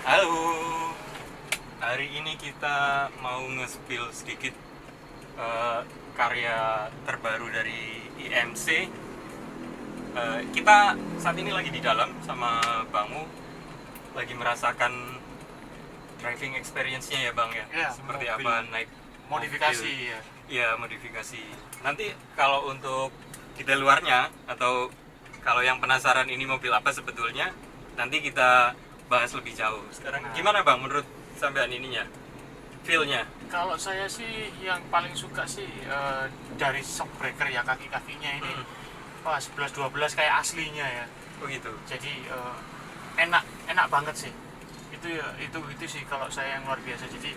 Halo, hari ini kita mau nge-spill sedikit karya terbaru dari IMC. Kita saat ini lagi di dalam sama Bangu, lagi merasakan driving experience-nya ya Bang ya? Ya, Seperti mobil. apa naik Modifikasi mobil. ya. Iya, modifikasi. Nanti kalau untuk detail luarnya atau kalau yang penasaran ini mobil apa sebetulnya, nanti kita bahas lebih jauh. Sekarang gimana Bang menurut sampean ininya? Feel-nya? Kalau saya sih yang paling suka sih dari shockbreaker ya, kaki-kakinya ini. Wah, 11-12 kayak aslinya ya. Oh gitu. Jadi enak banget sih. Itu sih kalau saya yang luar biasa. Jadi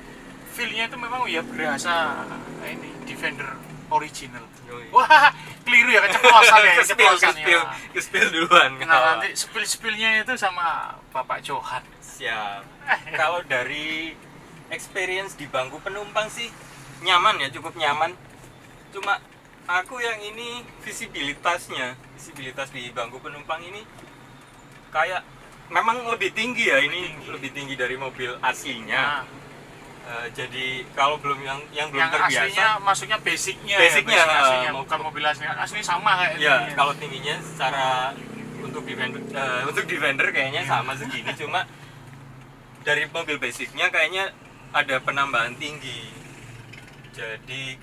feel-nya itu memang ya berasa ini Defender original. Yoi. Wah, keliru ya, keceplosan ya, keceplosan ya. Ke-spill duluan. Nah, nanti spill-spillnya itu sama Bapak Johan. Siap. Kalau dari experience di bangku penumpang sih nyaman ya, cukup nyaman. Cuma aku yang ini visibilitas di bangku penumpang ini kayak memang lebih tinggi ya, ini lebih tinggi dari mobil aslinya. Nah, Jadi kalau belum yang belum yang terbiasa, aslinya maksudnya basicnya Basicnya, ya, basic aslinya, mau- bukan mobil aslinya sama kayak ya ini. kalau tingginya secara untuk Defender kayaknya sama segini, cuma dari mobil basicnya kayaknya ada penambahan tinggi. Jadi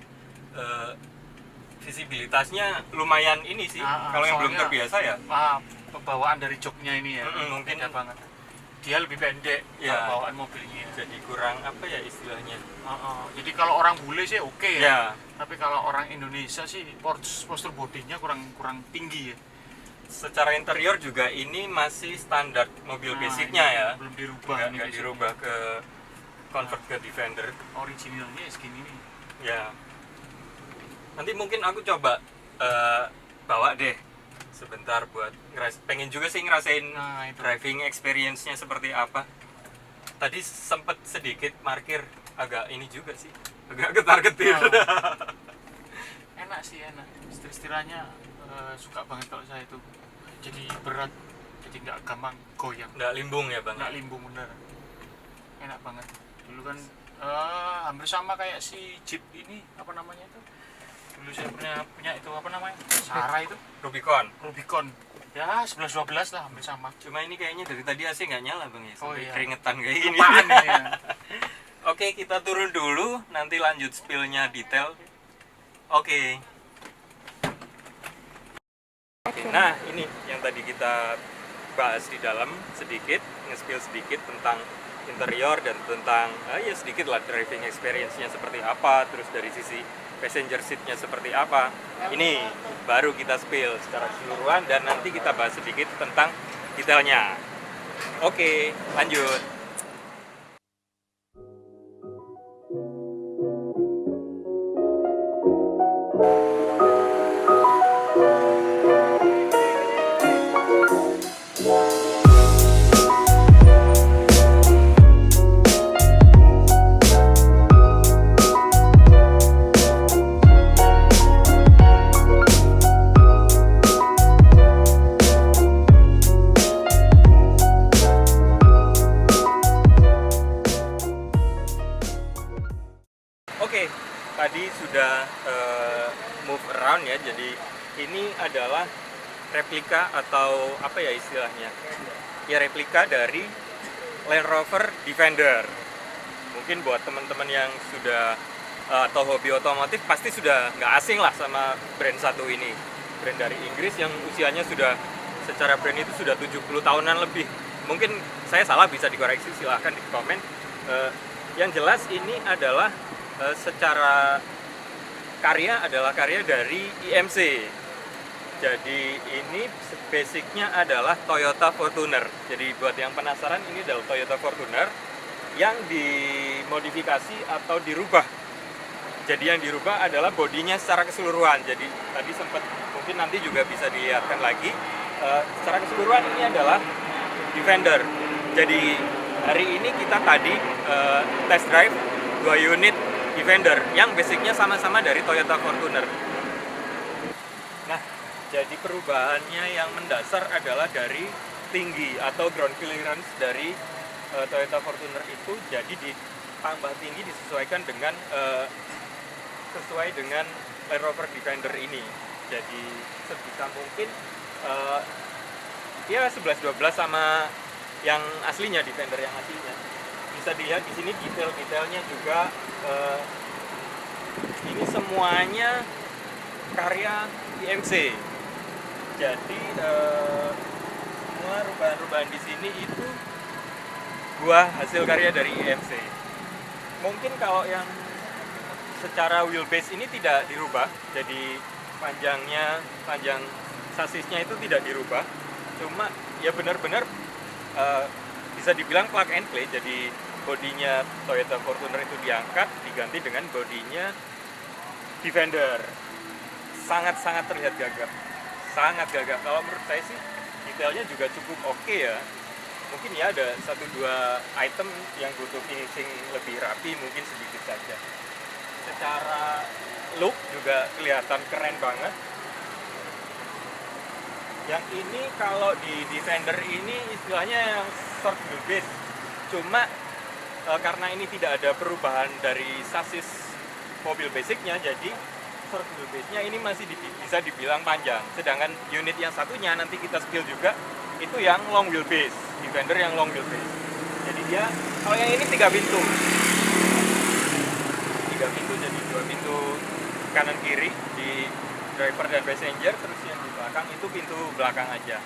visibilitasnya lumayan ini sih. Kalau yang belum soalnya, terbiasa ya, pembawaan dari joknya ini ya, mungkin beda banget. Dia lebih pendek Ya. bawaan mobilnya. jadi kurang apa ya istilahnya. Jadi kalau orang bule sih oke ya. Ya, Tapi kalau orang Indonesia sih postur bodinya kurang tinggi ya. secara interior juga ini masih standar mobil Nah, basicnya ini ya. belum dirubah Nggak nih, basicnya. dirubah ke convert ke Defender. Originalnya segini nih. Ya, nanti mungkin aku coba bawa deh sebentar buat pengen juga sih ngerasain Nah, itu. driving experience-nya seperti apa. Tadi sempet sedikit parkir agak ini juga sih, agak getar-getir. Enak sih, enak. Istilahnya suka banget kalau saya itu. Jadi berat, jadi nggak gampang goyang. Nggak limbung ya Bang? Nggak limbung, bener. Enak banget. Dulu kan hampir sama kayak si Jeep ini, apa namanya itu, dulu saya punya itu, apa namanya, Sahara itu, Rubicon ya, 11-12 lah, hampir sama. Cuma ini kayaknya dari tadi AC nggak nyala Bang ya, Oh, sampai iya. keringetan kayak gini. Apaan ya? Oke, kita turun dulu, nanti lanjut spill-nya detail. Oke. Nah, ini yang tadi kita bahas di dalam sedikit, nge-spill sedikit tentang interior dan tentang ya sedikit lah driving experience-nya seperti apa, terus dari sisi passenger seat-nya seperti apa. Ini baru kita spill secara keseluruhan dan nanti kita bahas sedikit tentang detailnya. Oke, lanjut. Oke, tadi sudah move around ya. Jadi ini adalah replika atau apa ya istilahnya? Ya replika dari Land Rover Defender. Mungkin buat teman-teman yang sudah atau hobi otomotif pasti sudah nggak asing lah sama brand satu ini. Brand dari Inggris yang usianya sudah secara brand itu sudah 70 tahunan lebih. Mungkin saya salah, bisa dikoreksi, silahkan di komen. Yang jelas ini adalah secara karya adalah karya dari IMC. Jadi ini basicnya adalah Toyota Fortuner. Jadi buat yang penasaran, ini adalah Toyota Fortuner yang dimodifikasi atau dirubah. Jadi yang dirubah adalah bodinya secara keseluruhan. Jadi tadi sempat, mungkin nanti juga bisa dilihatkan lagi. Secara keseluruhan ini adalah Defender. Jadi hari ini kita tadi test drive 2 unit Defender yang basicnya sama-sama dari Toyota Fortuner. Nah, jadi perubahannya yang mendasar adalah dari tinggi atau ground clearance dari Toyota Fortuner itu jadi ditambah tinggi disesuaikan dengan sesuai dengan Land Rover Defender ini. Jadi sebisa mungkin ya 11-12 sama yang aslinya, Defender yang aslinya. Bisa dilihat di sini detail-detailnya juga, ini semuanya karya IMC. Jadi semua rubahan-rubahan di sini itu buah hasil karya dari IMC. Mungkin kalau yang secara wheelbase ini tidak dirubah, jadi panjang sasisnya itu tidak dirubah, cuma ya benar-benar bisa dibilang plug and play. Jadi bodinya Toyota Fortuner itu diangkat, diganti dengan bodinya Defender. Sangat-sangat terlihat gagah, sangat gagah. Kalau menurut saya sih detailnya juga cukup oke ya. Mungkin ya ada 1-2 item yang butuh finishing lebih rapi, mungkin sedikit saja. Secara look juga kelihatan keren banget. Yang ini kalau di Defender ini istilahnya yang short wheelbase. Cuma karena ini tidak ada perubahan dari sasis mobil basicnya, jadi short wheelbase-nya ini masih bisa dibilang panjang. Sedangkan unit yang satunya nanti kita spill juga, itu yang long wheelbase, Defender yang long wheelbase. Jadi dia, kalau yang ini 3 pintu, jadi 2 pintu kanan kiri di driver dan passenger, terus yang di belakang itu pintu belakang aja.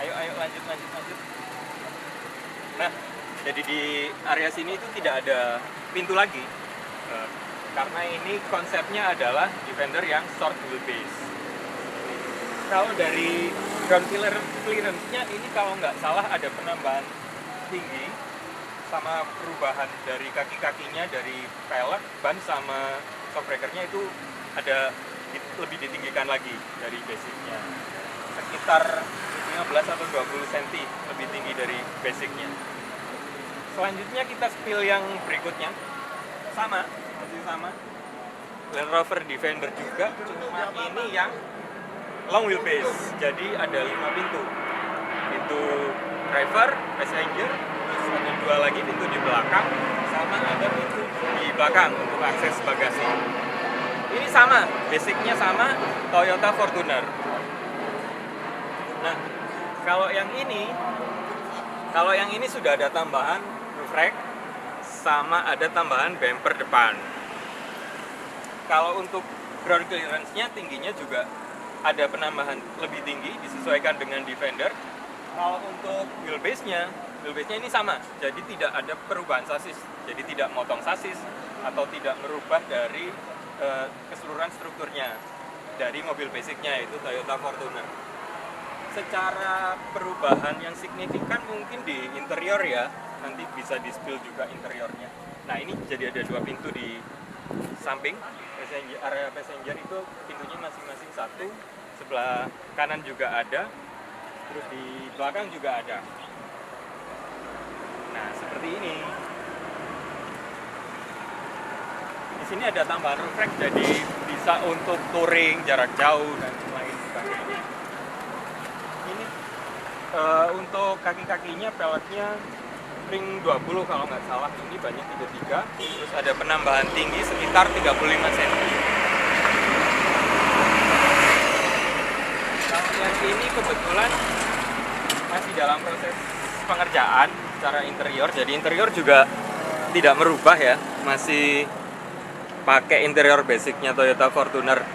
Ayo lanjut. Nah, jadi di area sini itu tidak ada pintu lagi, karena ini konsepnya adalah Defender yang short wheelbase. Kalau dari ground clearance-nya ini kalau nggak salah ada penambahan tinggi sama perubahan dari kaki-kakinya, dari pelek, ban sama shockbreaker-nya itu ada lebih ditinggikan lagi dari basicnya, sekitar 15 atau 20 cm lebih tinggi dari basicnya. Selanjutnya kita spill yang berikutnya, masih sama Land Rover Defender juga, cuma ini yang long wheelbase. Jadi ada 5 pintu driver, passenger, terus ada 2 lagi pintu di belakang, sama ada pintu di belakang untuk akses bagasi. Ini sama, basicnya sama Toyota Fortuner. Nah, kalau yang ini sudah ada tambahan roof rack sama ada tambahan bumper depan. Kalau untuk ground clearance-nya tingginya juga ada penambahan lebih tinggi disesuaikan dengan Defender. Kalau untuk wheelbase-nya ini sama, jadi tidak ada perubahan sasis, jadi tidak motong sasis atau tidak merubah dari keseluruhan strukturnya dari mobil basicnya yaitu Toyota Fortuner. Secara perubahan yang signifikan mungkin di interior ya, nanti bisa di spill juga interiornya. Nah ini jadi ada 2 pintu di samping area passenger itu, pintunya masing-masing 1, sebelah kanan juga ada, terus di belakang juga ada. Nah seperti ini. Di sini ada tambahan roof rack, jadi bisa untuk touring jarak jauh dan lain sebagainya. Ini untuk kaki-kakinya peleknya ring 20 kalau nggak salah, ini banyak 33, terus ada penambahan tinggi sekitar 35 cm. Kalau yang ini kebetulan masih dalam proses pengerjaan secara interior, jadi interior juga tidak merubah ya, masih pakai interior basicnya Toyota Fortuner.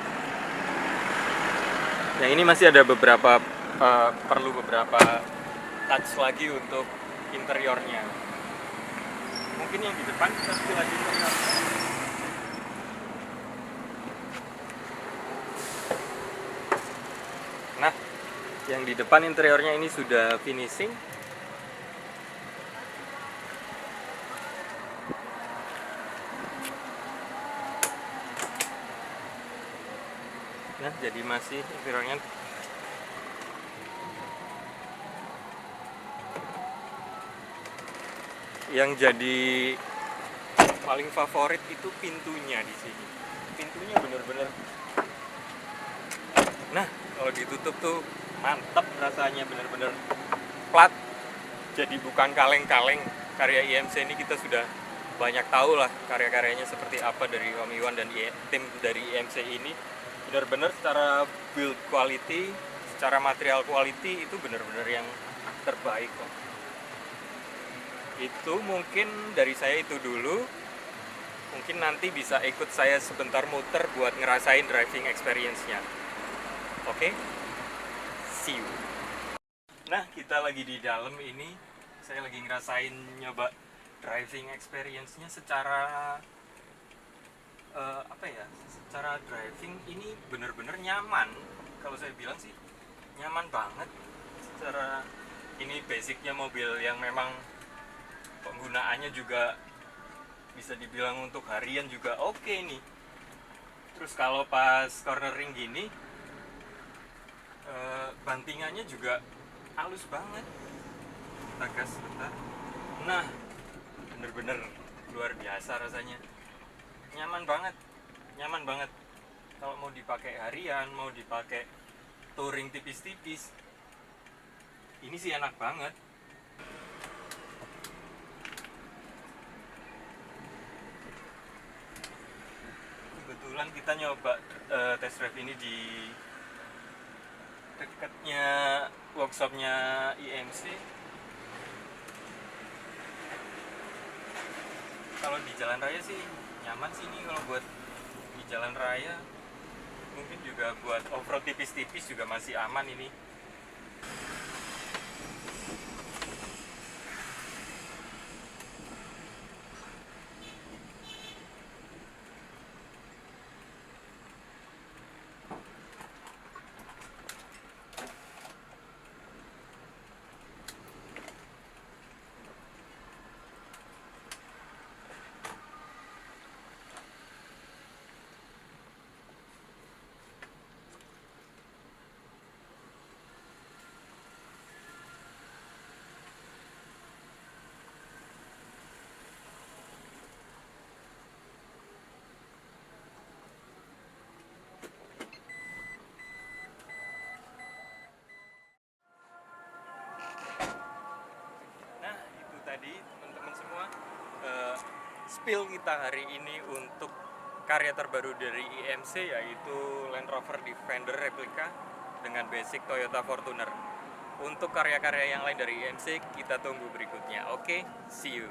Yang ini masih ada perlu beberapa touch lagi untuk interiornya. Mungkin yang di depan kita spill lagi interiornya. Nah, yang di depan interiornya ini sudah finishing. Nah, jadi masih interiornya yang jadi paling favorit itu pintunya di sini. Pintunya bener-bener, nah kalau ditutup tuh mantep rasanya, bener-bener plat, Jadi bukan kaleng-kaleng, karya IMC ini kita sudah banyak tahu lah karya-karyanya seperti apa dari Om Iwan dan tim dari IMC ini. Benar-benar secara build quality, secara material quality itu benar-benar yang terbaik kok. Itu mungkin dari saya itu dulu. Mungkin nanti bisa ikut saya sebentar muter buat ngerasain driving experience-nya. Oke? See you. Nah, kita lagi di dalam ini. Saya lagi ngerasain nyoba driving experience-nya secara secara driving ini bener-bener nyaman. Kalau saya bilang sih nyaman banget. Secara ini basicnya mobil yang memang penggunaannya juga bisa dibilang untuk harian juga oke nih. Terus kalau pas cornering gini bantingannya juga halus banget. Kita gas sebentar. Nah, bener-bener luar biasa rasanya. Nyaman banget kalau mau dipakai harian, mau dipakai touring tipis-tipis, ini sih enak banget. Kebetulan kita nyoba test drive ini di dekatnya workshopnya IMC. Kalau di jalan raya sih nyaman sih ini. Kalau buat di jalan raya mungkin juga buat off-road tipis-tipis juga masih aman ini. Nah, itu tadi teman-teman semua spill kita hari ini untuk karya terbaru dari IMC, yaitu Land Rover Defender replika dengan basic Toyota Fortuner. Untuk karya-karya yang lain dari IMC kita tunggu berikutnya. Oke, see you.